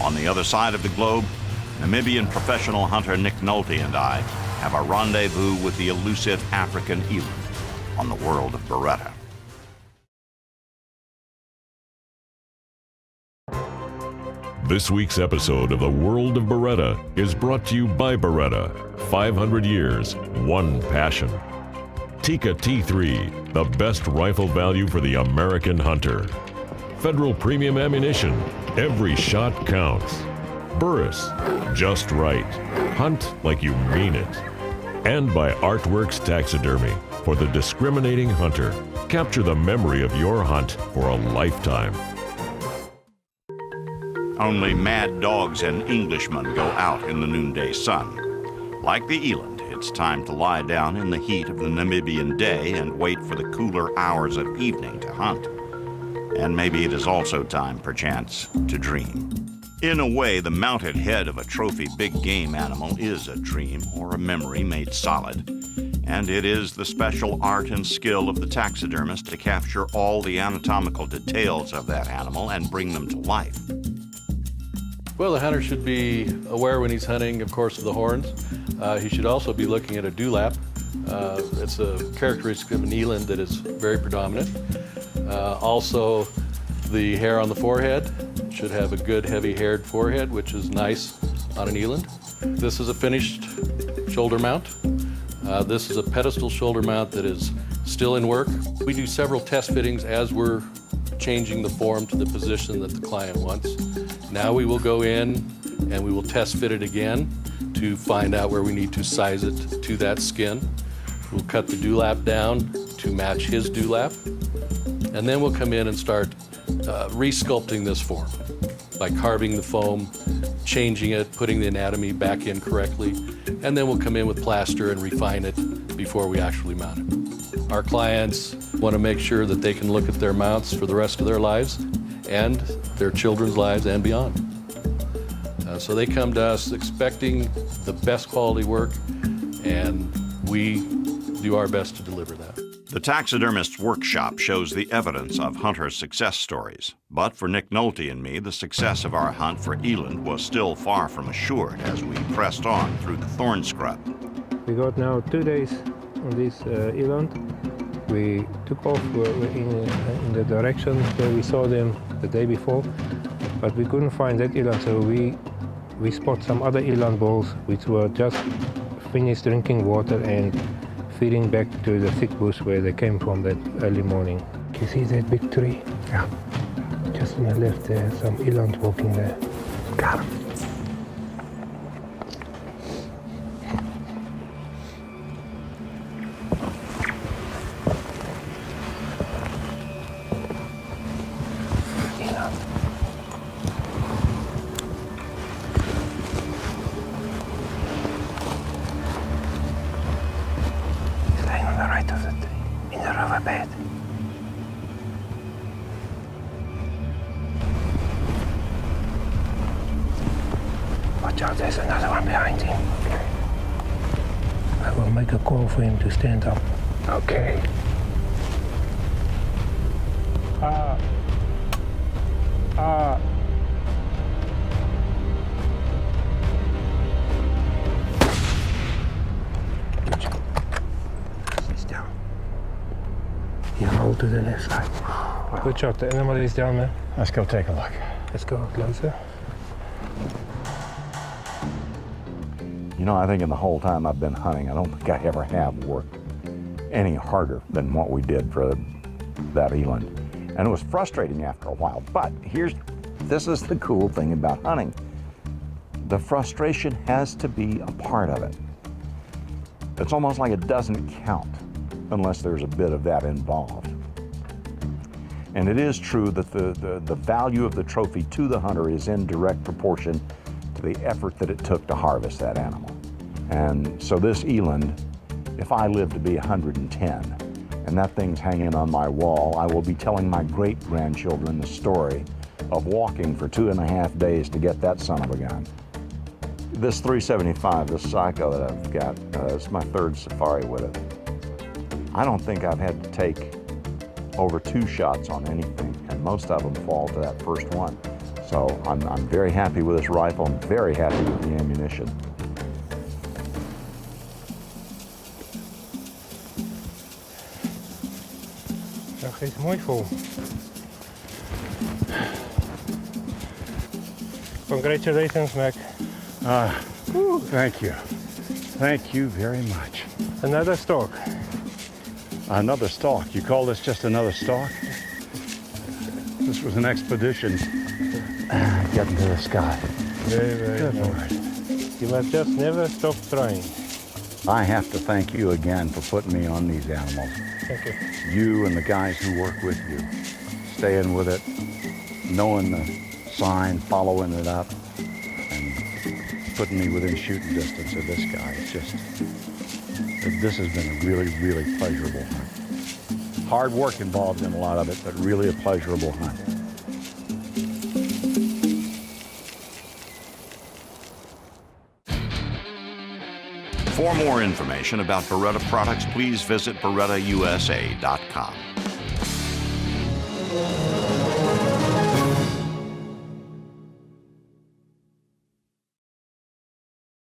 On the other side of the globe, Namibian professional hunter Nick Nolte and I have a rendezvous with the elusive African eland on the world of Beretta. This week's episode of The World of Beretta is brought to you by Beretta. 500 years, one passion. Tikka T3, the best rifle value for the American hunter. Federal Premium Ammunition, every shot counts. Burris, just right. Hunt like you mean it. And by Artworks Taxidermy, for the discriminating hunter. Capture the memory of your hunt for a lifetime. Only mad dogs and Englishmen go out in the noonday sun. Like the eland, it's time to lie down in the heat of the Namibian day and wait for the cooler hours of evening to hunt. And maybe it is also time, perchance, to dream. In a way, the mounted head of a trophy big game animal is a dream or a memory made solid. And it is the special art and skill of the taxidermist to capture all the anatomical details of that animal and bring them to life. Well, the hunter should be aware when he's hunting, of course, of the horns. He should also be looking at a dewlap. It's a characteristic of an eland that is very predominant. Also, the hair on the forehead should have a good heavy-haired forehead, which is nice on an eland. This is a finished shoulder mount. This is a pedestal shoulder mount that is still in work. We do several test fittings as we're changing the form to the position that the client wants. Now we will go in and we will test fit it again to find out where we need to size it to that skin. We'll cut the dewlap down to match his dewlap. And then we'll come in and start re-sculpting this form by carving the foam, changing it, putting the anatomy back in correctly, and then we'll come in with plaster and refine it before we actually mount it. Our clients want to make sure that they can look at their mounts for the rest of their lives and their children's lives and beyond. So they come to us expecting the best quality work, and we do our best to deliver that. The taxidermist's workshop shows the evidence of hunters' success stories. But for Nick Nolte and me, the success of our hunt for eland was still far from assured as we pressed on through the thorn scrub. We got now 2 days on this eland. We took off in the direction where we saw them the day before, but we couldn't find that eland, so we spot some other eland balls which were just finished drinking water and feeding back to the thick bush where they came from that early morning. Can you see that big tree? Yeah. Just on the left there, some eland walking there. Got him. Right of the tree, in the riverbed. Watch out, there's another one behind him. Okay. I will make a call for him to stand up. Okay. You hold to the left side. Good shot, the animal is down there. Let's go take a look. Let's go closer. You know, I think in the whole time I've been hunting, I don't think I ever have worked any harder than what we did for that eland. And it was frustrating after a while, but this is the cool thing about hunting. The frustration has to be a part of it. It's almost like it doesn't count unless there's a bit of that involved. And it is true that the value of the trophy to the hunter is in direct proportion to the effort that it took to harvest that animal. And so this eland, if I live to be 110, and that thing's hanging on my wall, I will be telling my great-grandchildren the story of walking for 2.5 days to get that son of a gun. This 375, this Psycho that I've got, it's my third safari with it. I don't think I've had to take over 2 shots on anything, and most of them fall to that first one. So I'm very happy with this rifle. I'm very happy with the ammunition. Dat geeft mooi vol. Congratulations, Mac. Thank you. Thank you very much. Another stalk. Another stalk. You call this just another stalk? This was an expedition getting to the sky. Very, very Good nice. Lord. You must just never stop trying. I have to thank you again for putting me on these animals. Thank you. You and the guys who work with you, staying with it, knowing the sign, following it up, and putting me within shooting distance of this guy. It's just, this has been a really, really pleasurable hunt. Hard work involved in a lot of it, but really a pleasurable hunt. For more information about Beretta products, please visit BerettaUSA.com.